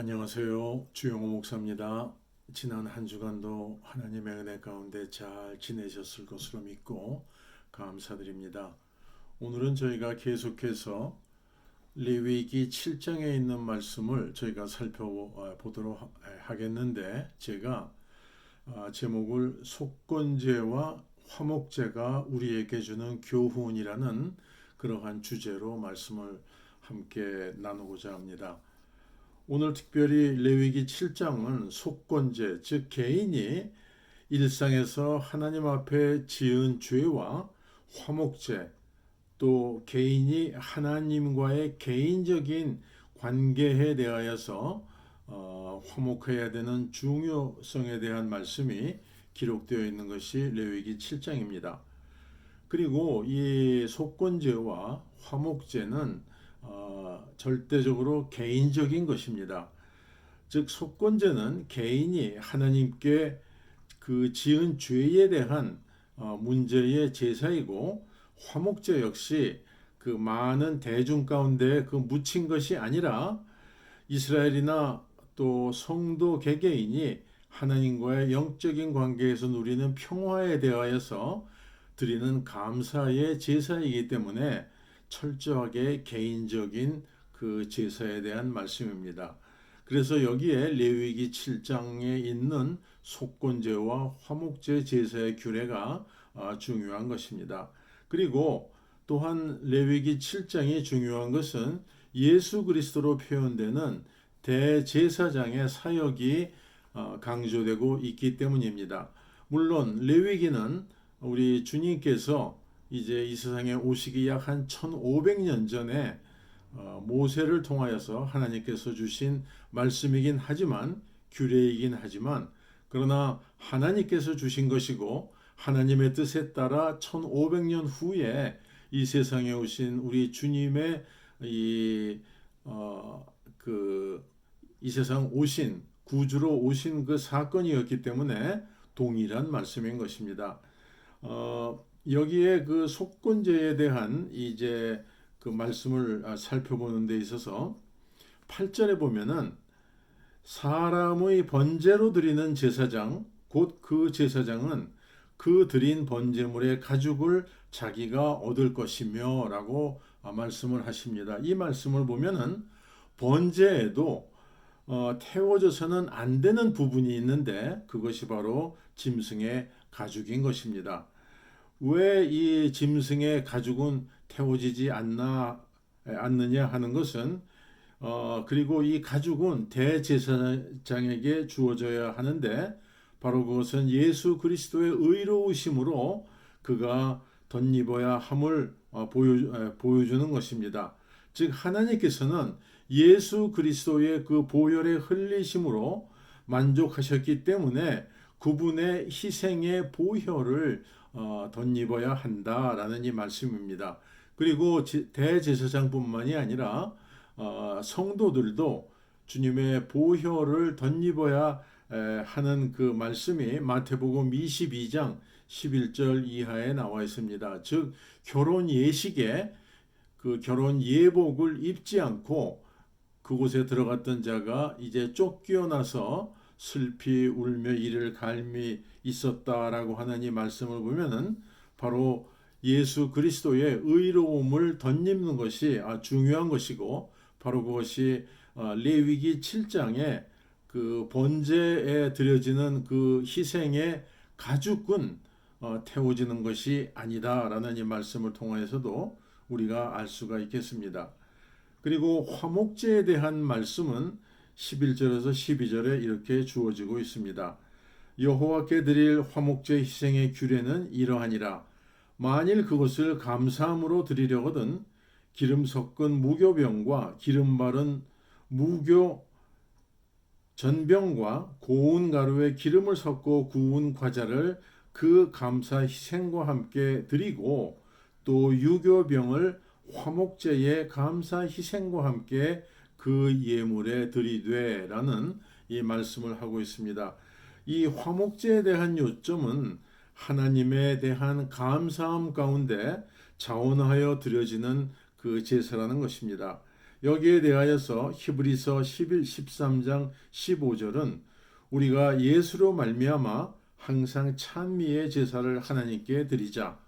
안녕하세요. 주영호 목사입니다. 지난 한 주간도 하나님의 은혜 가운데 잘 지내셨을 것으로 믿고 감사드립니다. 오늘은 저희가 계속해서 레위기 7장에 있는 말씀을 저희가 살펴보도록 하겠는데, 제가 제목을 속건제와 화목제가 우리에게 주는 교훈이라는 그러한 주제로 말씀을 함께 나누고자 합니다. 오늘 특별히 레위기 7장은 속건제, 즉 개인이 일상에서 하나님 앞에 지은 죄와 화목제, 또 개인이 하나님과의 개인적인 관계에 대하여서 화목해야 되는 중요성에 대한 말씀이 기록되어 있는 것이 레위기 7장입니다. 그리고 이 속건제와 화목제는 절대적으로 개인적인 것입니다. 즉 속건제는 개인이 하나님께 그 지은 죄에 대한 문제의 제사이고, 화목제 역시 그 많은 대중 가운데 그 묻힌 것이 아니라 이스라엘이나 또 성도 개개인이 하나님과의 영적인 관계에서 누리는 평화에 대하여서 드리는 감사의 제사이기 때문에 철저하게 개인적인 그 제사에 대한 말씀입니다. 그래서 여기에 레위기 7장에 있는 속건제와 화목제 제사의 규례가 중요한 것입니다. 그리고 또한 레위기 7장이 중요한 것은 예수 그리스도로 표현되는 대제사장의 사역이 강조되고 있기 때문입니다. 물론 레위기는 우리 주님께서 이제 이 세상에 오시기 약 한 1500년 전에 모세를 통하여서 하나님께서 주신 말씀이긴 하지만, 규례이긴 하지만, 그러나 하나님께서 주신 것이고 하나님의 뜻에 따라 1500년 후에 이 세상에 오신 우리 주님의 이 세상 오신 구주로 오신 그 사건이었기 때문에 동일한 말씀인 것입니다. 여기에 그 속건제에 대한 이제 그 말씀을 살펴보는 데 있어서 8절에 보면은 사람의 번제로 드리는 제사장 곧 그 제사장은 그 드린 번제물의 가죽을 자기가 얻을 것이며 라고 말씀을 하십니다. 이 말씀을 보면은 번제에도 태워져서는 안 되는 부분이 있는데 그것이 바로 짐승의 가죽인 것입니다. 왜 이 짐승의 가죽은 태워지지 않느냐 하는 것은 그리고 이 가죽은 대제사장에게 주어져야 하는데, 바로 그것은 예수 그리스도의 의로우심으로 그가 덧입어야 함을 보여주는 것입니다. 즉 하나님께서는 예수 그리스도의 그 보혈의 흘리심으로 만족하셨기 때문에 그분의 희생의 보혈을 덧입어야 한다라는 이 말씀입니다. 그리고 대제사장뿐만이 아니라 성도들도 주님의 보혈을 덧입어야 하는 그 말씀이 마태복음 22장 11절 이하에 나와 있습니다. 즉 결혼 예식에 그 결혼 예복을 입지 않고 그곳에 들어갔던 자가 이제 쫓겨나서 슬피 울며 이를 갈미 있었다라고 하는 이 말씀을 보면은 바로 예수 그리스도의 의로움을 덧입는 것이 중요한 것이고, 바로 그것이 레위기 7장에 그 번제에 드려지는 그 희생의 가죽은 태워지는 것이 아니다라는 이 말씀을 통해서도 우리가 알 수가 있겠습니다. 그리고 화목제에 대한 말씀은 11절에서 12절에 이렇게 주어지고 있습니다. 여호와께 드릴 화목제 희생의 규례는 이러하니라. 만일 그것을 감사함으로 드리려거든 기름 섞은 무교병과 기름 바른 무교 전병과 고운 가루에 기름을 섞고 구운 과자를 그 감사 희생과 함께 드리고, 또 유교병을 화목제의 감사 희생과 함께 그 예물에 드리되라는 이 말씀을 하고 있습니다. 이 화목제에 대한 요점은 하나님에 대한 감사함 가운데 자원하여 드려지는 그 제사라는 것입니다. 여기에 대하여서 히브리서 11, 13장 15절은 우리가 예수로 말미암아 항상 찬미의 제사를 하나님께 드리자.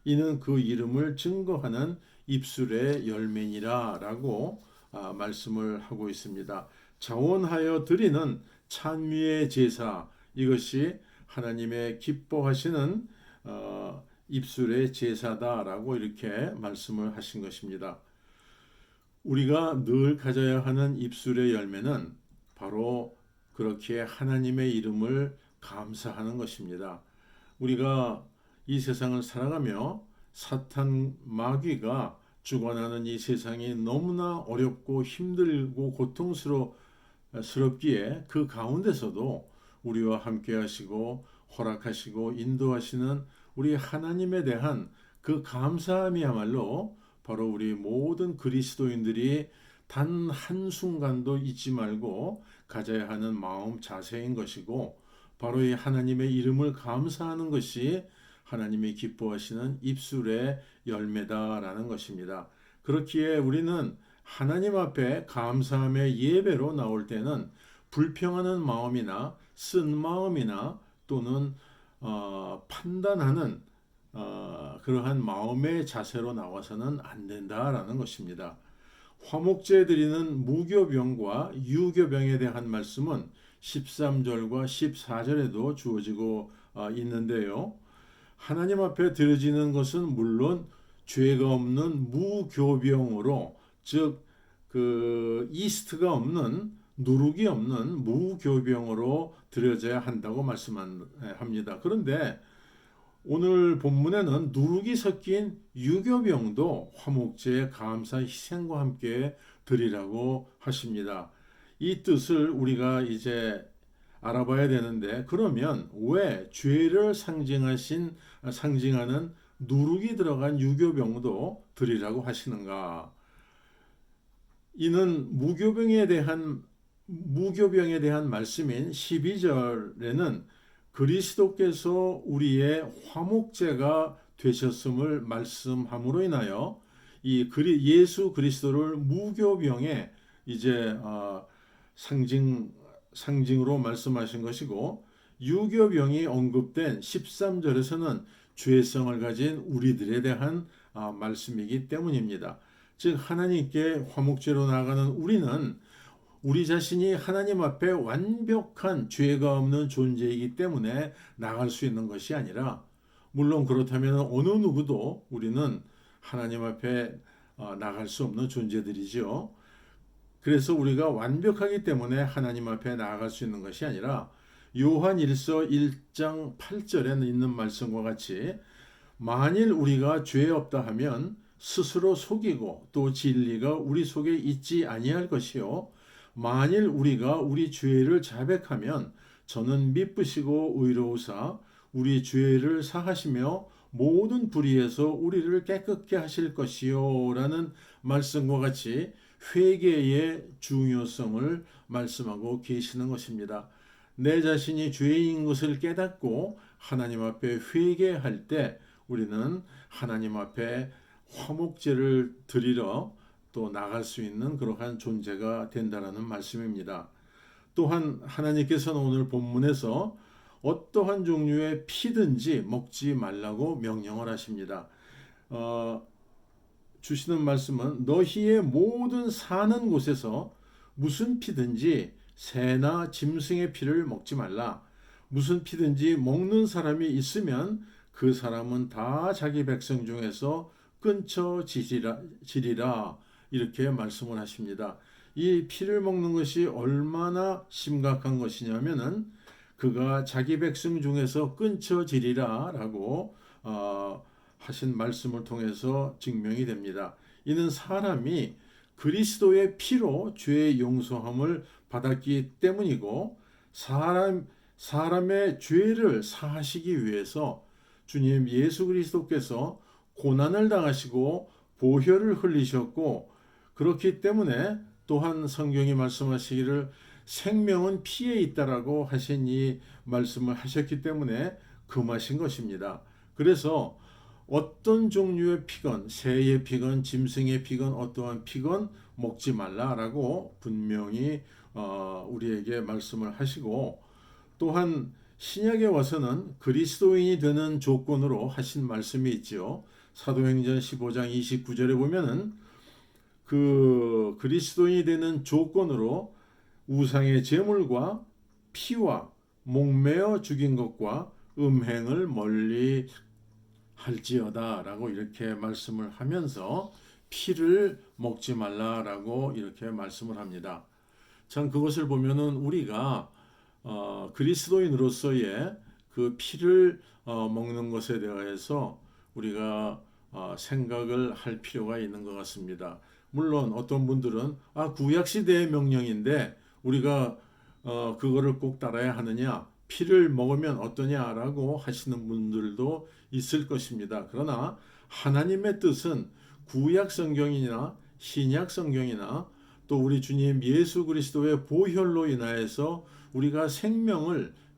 이는 그 이름을 증거하는 입술의 열매니라 라고 말씀을 하고 있습니다. 자원하여 드리는 찬미의 제사, 이것이 하나님의 기뻐하시는 입술의 제사다라고 이렇게 말씀을 하신 것입니다. 우리가 늘 가져야 하는 입술의 열매는 바로 그렇게 하나님의 이름을 감사하는 것입니다. 우리가 이 세상을 살아가며 사탄 마귀가 주관하는 이 세상이 너무나 어렵고 힘들고 고통스럽기에 그 가운데서도 우리와 함께 하시고 허락하시고 인도하시는 우리 하나님에 대한 그 감사함이야말로 바로 우리 모든 그리스도인들이 단 한순간도 잊지 말고 가져야 하는 마음 자세인 것이고, 바로 이 하나님의 이름을 감사하는 것이 하나님이 기뻐하시는 입술의 열매다라는 것입니다. 그렇기에 우리는 하나님 앞에 감사함의 예배로 나올 때는 불평하는 마음이나 쓴 마음이나 또는 판단하는 그러한 마음의 자세로 나와서는 안 된다라는 것입니다. 화목제 드리는 무교병과 유교병에 대한 말씀은 13절과 14절에도 주어지고 있는데요. 하나님 앞에 드려지는 것은 물론 죄가 없는 무교병으로, 즉 그 이스트가 없는, 누룩이 없는 무교병으로 드려져야 한다고 말씀합니다. 그런데 오늘 본문에는 누룩이 섞인 유교병도 화목제의 감사 희생과 함께 드리라고 하십니다. 이 뜻을 우리가 이제 알아봐야 되는데, 그러면 왜 죄를 상징하는 누룩이 들어간 유교병도 드리라고 하시는가? 이는 무교병에 대한 말씀인 12절에는 그리스도께서 우리의 화목제가 되셨음을 말씀함으로 인하여 이 예수 그리스도를 무교병의 이제 상징으로 말씀하신 것이고, 유교병이 언급된 13절에서는 죄성을 가진 우리들에 대한 말씀이기 때문입니다. 즉 하나님께 화목제로 나아가는 우리는 우리 자신이 하나님 앞에 완벽한 죄가 없는 존재이기 때문에 나갈 수 있는 것이 아니라, 물론 그렇다면 어느 누구도 우리는 하나님 앞에 나갈 수 없는 존재들이죠. 그래서 우리가 완벽하기 때문에 하나님 앞에 나아갈 수 있는 것이 아니라, 요한 1서 1장 8절에 있는 말씀과 같이 만일 우리가 죄 없다 하면 스스로 속이고 또 진리가 우리 속에 있지 아니할 것이요, 만일 우리가 우리 죄를 자백하면 저는 미쁘시고 의로우사 우리 죄를 사하시며 모든 불의에서 우리를 깨끗게 하실 것이요 라는 말씀과 같이 회개의 중요성을 말씀하고 계시는 것입니다. 내 자신이 죄인인 것을 깨닫고 하나님 앞에 회개할 때 우리는 하나님 앞에 화목제를 드리러 또 나갈 수 있는 그러한 존재가 된다라는 말씀입니다. 또한 하나님께서는 오늘 본문에서 어떠한 종류의 피든지 먹지 말라고 명령을 하십니다. 주시는 말씀은 너희의 모든 사는 곳에서 무슨 피든지 새나 짐승의 피를 먹지 말라. 무슨 피든지 먹는 사람이 있으면 그 사람은 다 자기 백성 중에서 끊쳐지리라. 이렇게 말씀을 하십니다. 이 피를 먹는 것이 얼마나 심각한 것이냐면은 그가 자기 백성 중에서 끊쳐지리라 라고 하신 말씀을 통해서 증명이 됩니다. 이는 사람이 그리스도의 피로 죄의 용서함을 받았기 때문이고, 사람의 죄를 사하시기 위해서 주님 예수 그리스도께서 고난을 당하시고 보혈을 흘리셨고, 그렇기 때문에 또한 성경이 말씀하시기를 생명은 피에 있다라고 하신 이 말씀을 하셨기 때문에 금하신 것입니다. 그래서 어떤 종류의 피건, 새의 피건, 짐승의 피건, 어떠한 피건 먹지 말라라고 분명히 우리에게 말씀을 하시고, 또한 신약에 와서는 그리스도인이 되는 조건으로 하신 말씀이 있지요. 사도행전 15장 29절에 보면은 그 그리스도인이 되는 조건으로 우상의 제물과 피와 목매어 죽인 것과 음행을 멀리 할지어다라고 이렇게 말씀을 하면서 피를 먹지 말라라고 이렇게 말씀을 합니다. 참 그것을 보면은 우리가 그리스도인으로서의 그 피를 먹는 것에 대해서 우리가 생각을 할 필요가 있는 것 같습니다. 물론 어떤 분들은 구약 시대의 명령인데 우리가 그거를 꼭 따라야 하느냐, 피를 먹으면 어떠냐라고 하시는 분들도 있을 것입니다. 그러나 하나님의 뜻은 구약 성경이나 신약 성경이나 또 우리 주님 예수 그리스도의 보혈로 인하여서 우리가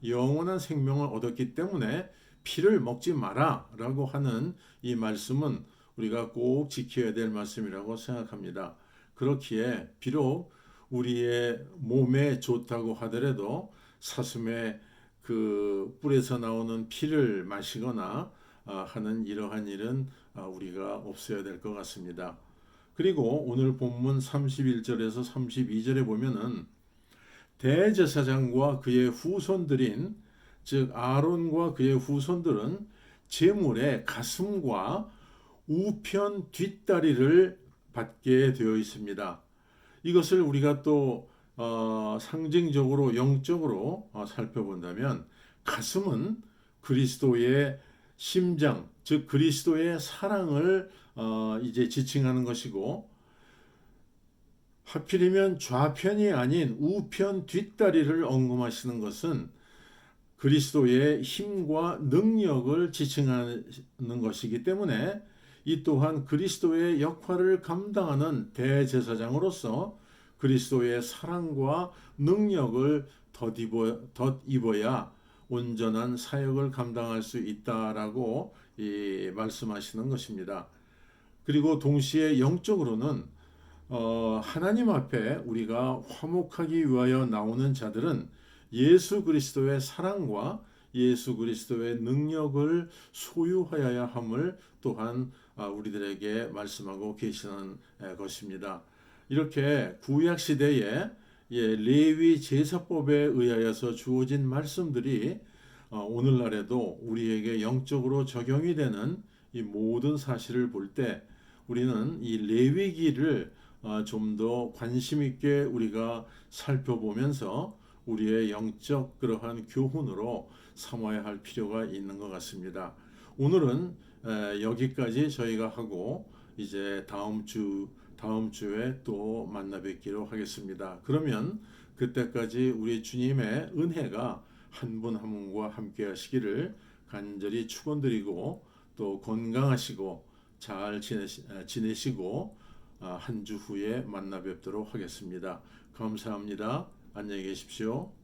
영원한 생명을 얻었기 때문에 피를 먹지 마라라고 하는 이 말씀은 우리가 꼭 지켜야 될 말씀이라고 생각합니다. 그렇기에 비록 우리의 몸에 좋다고 하더라도 사슴의 그 뿔에서 나오는 피를 마시거나 하는 이러한 일은 우리가 없어야 될 것 같습니다. 그리고 오늘 본문 31절에서 32절에 보면은 대제사장과 그의 후손들인 즉 아론과 그의 후손들은 제물의 가슴과 우편 뒷다리를 받게 되어 있습니다. 이것을 우리가 또 상징적으로 영적으로 살펴본다면 가슴은 그리스도의 심장, 즉 그리스도의 사랑을 이제 지칭하는 것이고, 하필이면 좌편이 아닌 우편 뒷다리를 언급하시는 것은 그리스도의 힘과 능력을 지칭하는 것이기 때문에 이 또한 그리스도의 역할을 감당하는 대제사장으로서 그리스도의 사랑과 능력을 덧입어야 온전한 사역을 감당할 수 있다라고 말씀하시는 것입니다. 그리고 동시에 영적으로는 하나님 앞에 우리가 화목하기 위하여 나오는 자들은 예수 그리스도의 사랑과 예수 그리스도의 능력을 소유하여야 함을 또한 우리들에게 말씀하고 계시는 것입니다. 이렇게 구약 시대에 레위 제사법에 의하여서 주어진 말씀들이 오늘날에도 우리에게 영적으로 적용이 되는 이 모든 사실을 볼 때 우리는 이 레위기를 좀 더 관심 있게 우리가 살펴보면서 우리의 영적 그러한 교훈으로 삼아야 할 필요가 있는 것 같습니다. 오늘은 여기까지 저희가 하고 이제 다음 주에 또 만나 뵙기로 하겠습니다. 그러면 그때까지 우리 주님의 은혜가 한 분 한 분과 함께 하시기를 간절히 축원드리고, 또 건강하시고 잘 지내시고 한 주 후에 만나 뵙도록 하겠습니다. 감사합니다. 안녕히 계십시오.